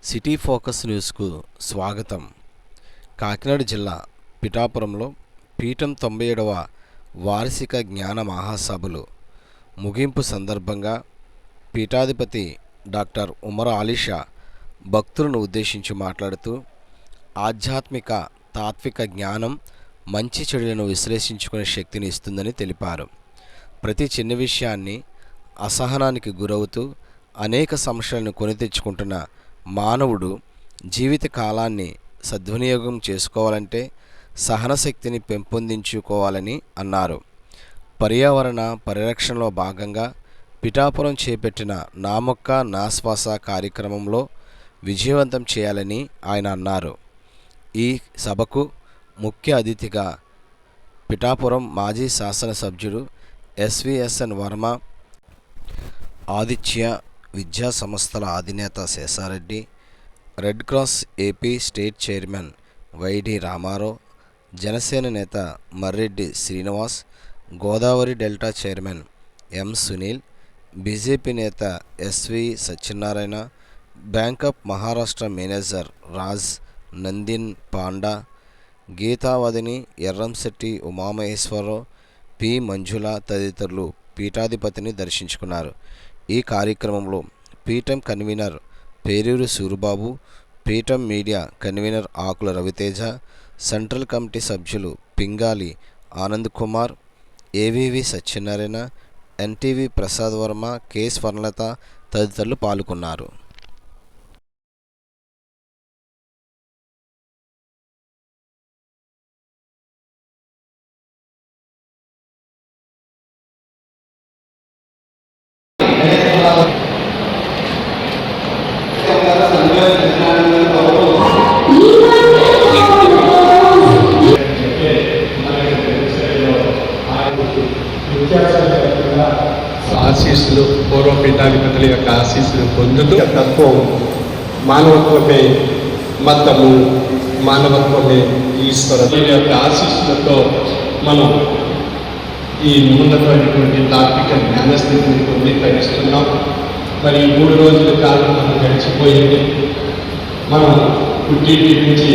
City focus న్యూస్కు స్వాగతం. కాకినాడ జిల్లా పిఠాపురంలో పీఠం 97వ వార్షిక జ్ఞాన మహాసభలు ముగింపు సందర్భంగా పీఠాధిపతి డాక్టర్ ఉమర్ అలీషా భక్తులను ఉద్దేశించి మాట్లాడుతూ, ఆధ్యాత్మిక తాత్విక జ్ఞానం మంచి చెడులను విశ్లేషించుకునే శక్తిని ఇస్తుందని తెలిపారు. ప్రతి చిన్న విషయాన్ని అసహనానికి గురవుతూ అనేక సమస్యలను కొని తెచ్చుకుంటున్న మానవుడు జీవిత కాలాన్ని సద్వినియోగం చేసుకోవాలంటే సహనశక్తిని పెంపొందించుకోవాలని అన్నారు. పర్యావరణ పరిరక్షణలో భాగంగా పిఠాపురం చేపట్టిన నా మొక్క నా శ్వాస కార్యక్రమంలో విజయవంతం చేయాలని ఆయన అన్నారు. ఈ సభకు ముఖ్య అతిథిగా పిఠాపురం మాజీ శాసనసభ్యుడు ఎస్విఎస్ఎన్ వర్మ, ఆదిత్య విద్యా సంస్థల అధినేత Seshareddy, red cross AP state chairman Y D Ramarao, Janasena నేత Marreddy Srinivas, Godavari delta chairman M Sunil, BJP నేత S V Satyanarayana, bank of Maharashtra manager Raj Nandin Panda, గీతావధిని ఎర్రంశెట్టి ఉమామహేశ్వరరావు, పి మంజుల తదితరులు పీఠాధిపతిని దర్శించుకున్నారు. ఈ కార్యక్రమంలో పీఠం కన్వీనర్ పేరూరు సూరిబాబు, పీఠం మీడియా కన్వీనర్ ఆకుల రవితేజ, సెంట్రల్ కమిటీ సభ్యులు పింగాలి Anand Kumar, AVV Satyanarayana, NTV Prasad Varma, K Swarnalatha తదితరులు పాల్గొన్నారు. ఆశీస్సులు, పూర్వ పీఠాధిపతుల యొక్క ఆశీస్సులు పొందుతూ తత్వం మానవత్వమే మతము, మానవత్వమే ఈశ్వరుని యొక్క ఆశీస్సులతో మనం ఈ ఉన్నతమైనటువంటి తాత్విక జ్ఞానస్థితిని పొంది తరిస్తున్నాం. మరి 3 రోజుల కాలం మనం గడిచిపోయింది. మనం పుట్టి నుంచి